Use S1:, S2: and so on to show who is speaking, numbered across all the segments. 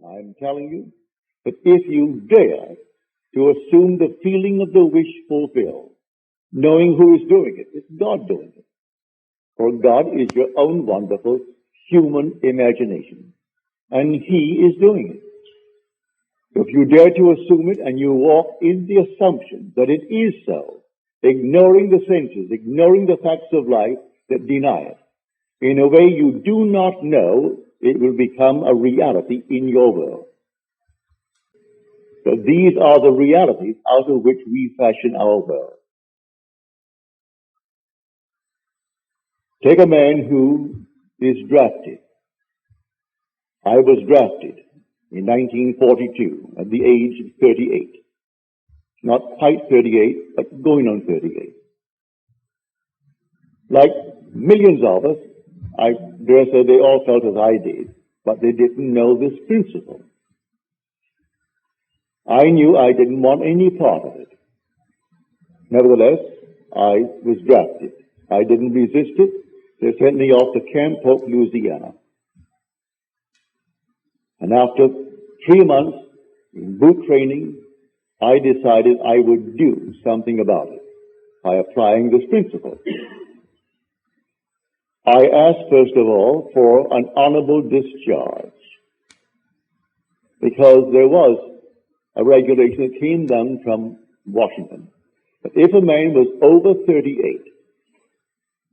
S1: I'm telling you that if you dare to assume the feeling of the wish fulfilled, knowing who is doing it, it's God doing it. For God is your own wonderful human imagination, and He is doing it. If you dare to assume it and you walk in the assumption that it is so, ignoring the senses, ignoring the facts of life that deny it, in a way you do not know, it will become a reality in your world. So these are the realities out of which we fashion our world. Take a man who is drafted. I was drafted in 1942 at the age of 38. Not quite 38, but going on 38. Like millions of us, I dare say they all felt as I did, but they didn't know this principle. I knew I didn't want any part of it. Nevertheless, I was drafted. I didn't resist it. They sent me off to Camp Polk, Louisiana. And after 3 months in boot training, I decided I would do something about it by applying this principle. I asked, first of all, for an honorable discharge, because there was a regulation that came down from Washington that if a man was over 38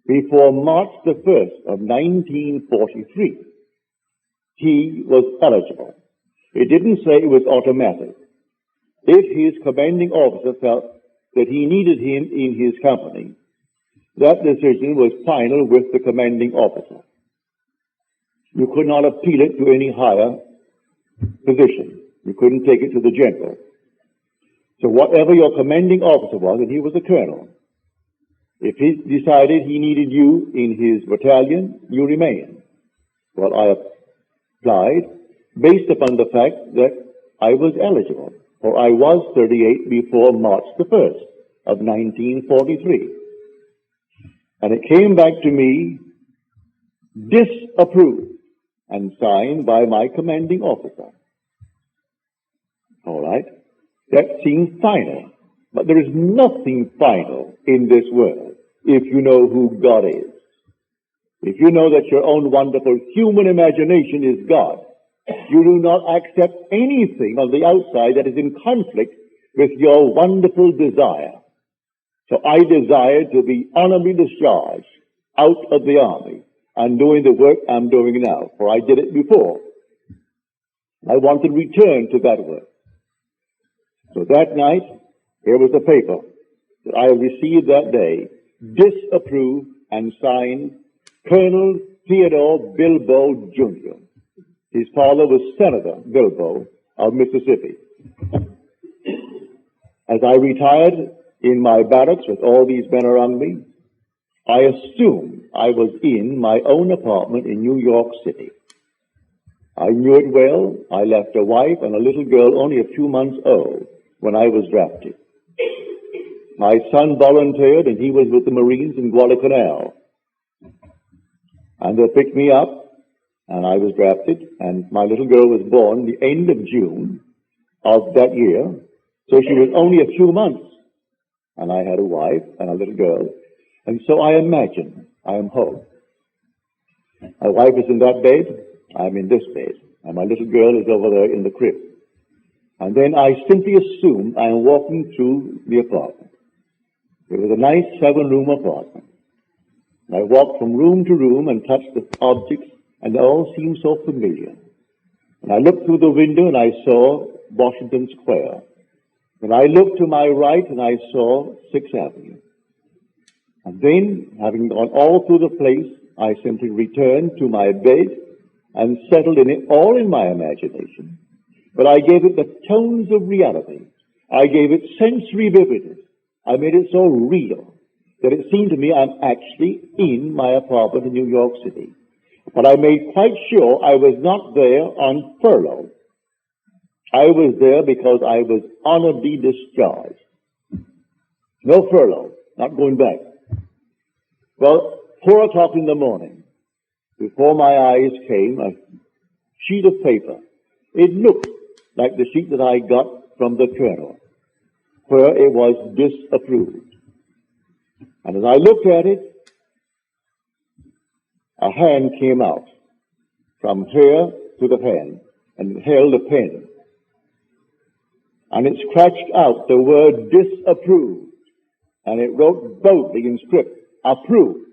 S1: before March the 1st of 1943, he was eligible. It didn't say it was automatic. If his commanding officer felt that he needed him in his company, that decision was final with the commanding officer. You could not appeal it to any higher position. You couldn't take it to the general. So whatever your commanding officer was, and he was a colonel, if he decided he needed you in his battalion, you remained. Well, I applied based upon the fact that I was eligible, for I was 38 before March the 1st of 1943. And it came back to me disapproved and signed by my commanding officer. All right? That seems final. But there is nothing final in this world if you know who God is. If you know that your own wonderful human imagination is God, you do not accept anything on the outside that is in conflict with your wonderful desire. So I desired to be honorably discharged out of the army and doing the work I'm doing now, for I did it before. I want to return to that work. So that night, here was the paper that I received that day, disapproved and signed Colonel Theodore Bilbo Jr. His father was Senator Bilbo of Mississippi. As I retired in my barracks with all these men around me, I assumed I was in my own apartment in New York City. I knew it well. I left a wife and a little girl only a few months old when I was drafted. My son volunteered, and he was with the Marines in Guadalcanal. And they picked me up, and I was drafted, and my little girl was born the end of June of that year, so she was only a few months. And I had a wife and a little girl, and so I imagine I am home. My wife is in that bed, I'm in this bed, and my little girl is over there in the crib. And then I simply assume I am walking through the apartment. It was a nice 7-room apartment. And I walked from room to room and touched the objects, and they all seemed so familiar. And I looked through the window and I saw Washington Square. And I looked to my right and I saw 6th Avenue. And then, having gone all through the place, I simply returned to my bed and settled in it all in my imagination. But I gave it the tones of reality. I gave it sensory vividness. I made it so real that it seemed to me I'm actually in my apartment in New York City. But I made quite sure I was not there on furlough. I was there because I was honorably discharged. No furlough, not going back. Well, 4 o'clock in the morning, before my eyes came a sheet of paper It looked like the sheet that I got from the colonel, where it was disapproved. And as I looked at it, a hand came out from here to the hand and held a pen. And it scratched out the word disapproved. And it wrote boldly in script, approved.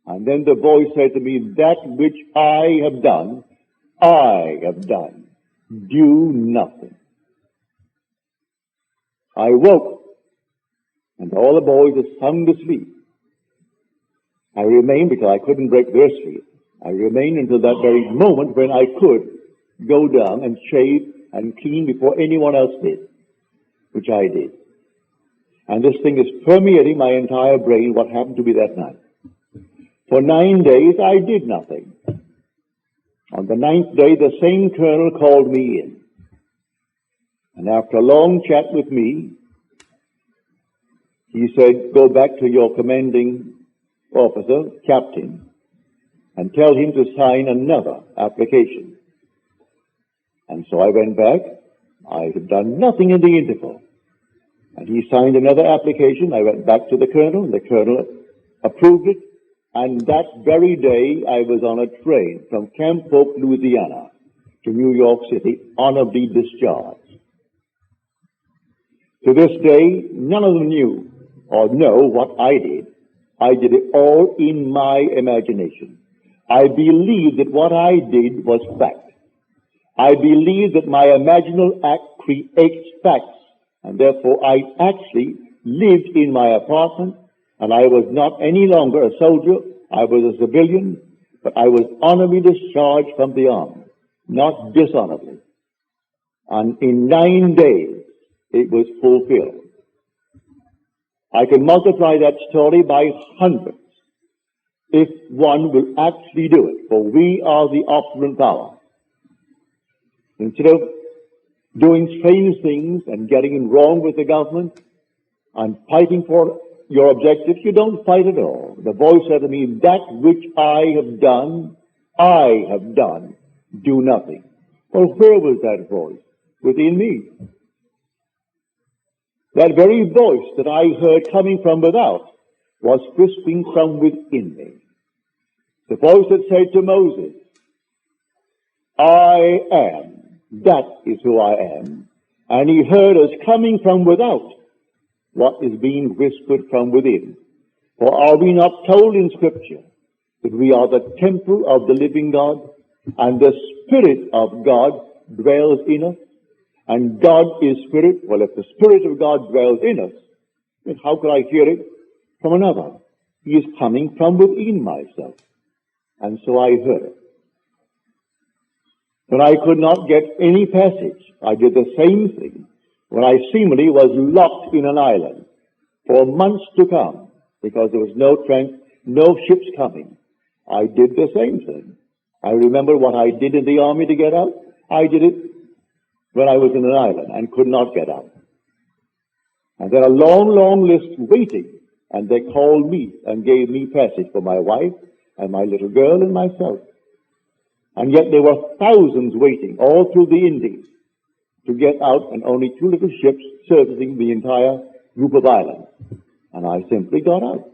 S1: And then the voice said to me, that which I have done, I have done. Do nothing. I woke, and all the boys had sung to sleep. I remained because I couldn't break their sleep. I remained until that very moment when I could go down and shave and clean before anyone else did, which I did. And this thing is permeating my entire brain, what happened to me that night. For 9 days, I did nothing. On the 9th day, the same colonel called me in. And after a long chat with me, he said, go back to your commanding officer, captain, and tell him to sign another application. And so I went back. I had done nothing in the interval. And he signed another application. I went back to the colonel, and the colonel approved it. And that very day, I was on a train from Camp Polk, Louisiana, to New York City, honorably discharged. To this day, none of them knew or know what I did. I did it all in my imagination. I believed that what I did was fact. I believed that my imaginal act creates facts, and therefore I actually lived in my apartment. And I was not any longer a soldier, I was a civilian, but I was honorably discharged from the army, not dishonorably. And in 9 days, it was fulfilled. I can multiply that story by hundreds if one will actually do it, for we are the opulent power. Instead of doing strange things and getting wrong with the government and fighting for your objectives, you don't fight at all. The voice said to me, that which I have done, do nothing. Well, where was that voice? Within me. That very voice that I heard coming from without was whispering from within me. The voice that said to Moses, I am, that is who I am. And he heard us coming from without what is being whispered from within. For are we not told in Scripture that we are the temple of the living God, and the Spirit of God dwells in us? And God is Spirit. Well, if the Spirit of God dwells in us, then how could I hear it from another? He is coming from within myself. And so I heard it. When I could not get any passage, I did the same thing when I seemingly was locked in an island for months to come because there was no ships coming. I did the same thing. I remember what I did in the army to get out. I did it when I was in an island and could not get out. And then a long, long list waiting, and they called me and gave me passage for my wife and my little girl and myself. And yet there were thousands waiting all through the Indies to get out, and only 2 little ships servicing the entire group of islands. And I simply got out.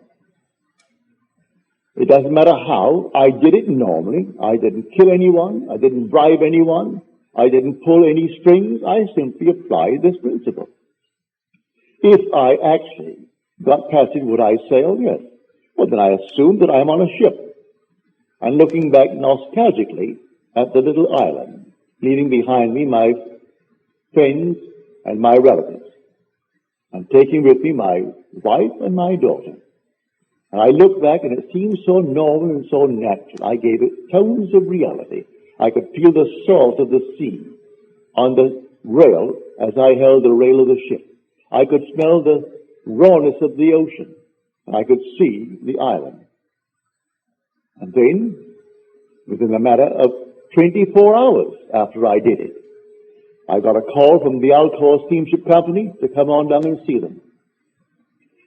S1: It doesn't matter how. I did it normally. I didn't kill anyone. I didn't bribe anyone. I didn't pull any strings. I simply applied this principle. If I actually got passage, would I sail? Yes. Well, then I assumed that I'm on a ship. And looking back nostalgically at the little island, leaving behind me my friends and my relatives, and taking with me my wife and my daughter. And I look back, and it seemed so normal and so natural. I gave it tones of reality. I could feel the salt of the sea on the rail as I held the rail of the ship. I could smell the rawness of the ocean, and I could see the island. And then, within a matter of 24 hours after I did it, I got a call from the Alcor Steamship Company to come on down and see them.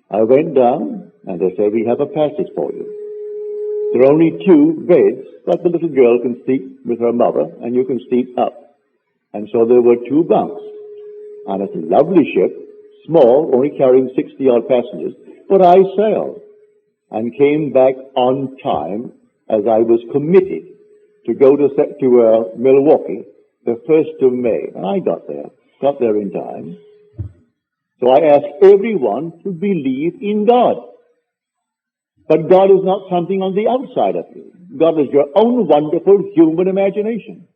S1: I went down, and they said, we have a passage for you. There are only 2 beds, but the little girl can sleep with her mother, and you can sleep up. And so there were two bunks. And it's a lovely ship, small, only carrying 60-odd passengers. But I sailed and came back on time as I was committed to go to Milwaukee the 1st of May. And I got there in time. So I ask everyone to believe in God. But God is not something on the outside of you. God is your own wonderful human imagination.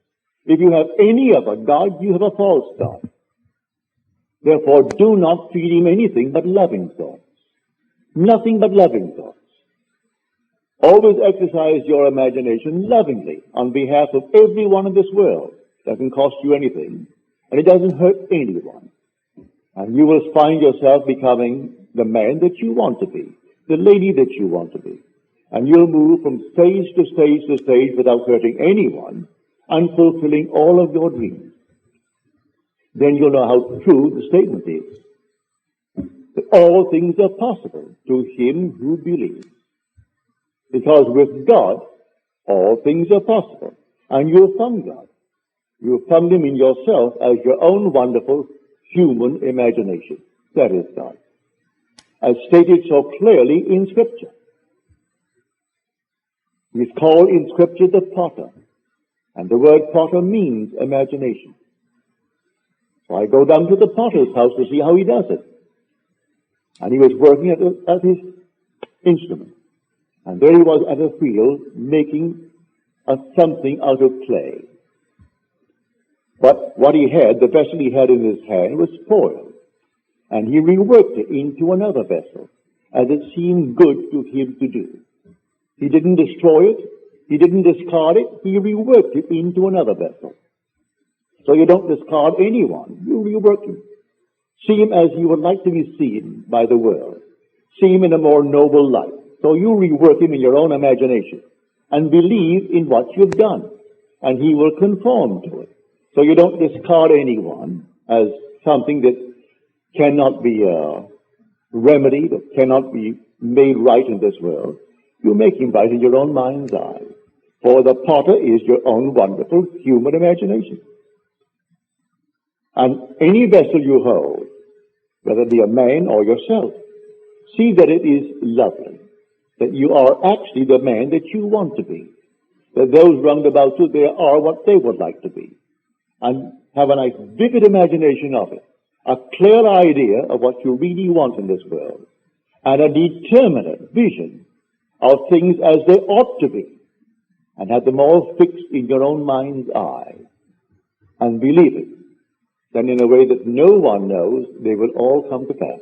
S1: If you have any other God, you have a false God. Therefore, do not feed him anything but loving thoughts. Nothing but loving thoughts. Always exercise your imagination lovingly on behalf of everyone in this world. It doesn't cost you anything, and it doesn't hurt anyone. And you will find yourself becoming the man that you want to be, the lady that you want to be. And you'll move from stage to stage to stage without hurting anyone and fulfilling all of your dreams. Then you'll know how true the statement is. That all things are possible to him who believes. Because with God, all things are possible. And you'll find God. You'll find him in yourself as your own wonderful human imagination. That is God. As stated so clearly in Scripture. He's called in Scripture the potter. And the word potter means imagination. So I go down to the potter's house to see how he does it. And he was working at his instrument. And there he was at a wheel making something out of clay. But what he had, the vessel he had in his hand, was spoiled. And he reworked it into another vessel, as it seemed good to him to do. He didn't destroy it. He didn't discard it. He reworked it into another vessel. So you don't discard anyone. You rework him. See him as you would like to be seen by the world. See him in a more noble light. So you rework him in your own imagination and believe in what you've done. And he will conform to it. So you don't discard anyone as something that cannot be remedied, or cannot be made right in this world. You make him right in your own mind's eye. For the potter is your own wonderful human imagination. And any vessel you hold, whether it be a man or yourself, see that it is lovely, that you are actually the man that you want to be, that those round about you, they are what they would like to be, and have a nice vivid imagination of it, a clear idea of what you really want in this world, and a determinate vision of things as they ought to be, and have them all fixed in your own mind's eye, and believe it. Then in a way that no one knows, they will all come to pass.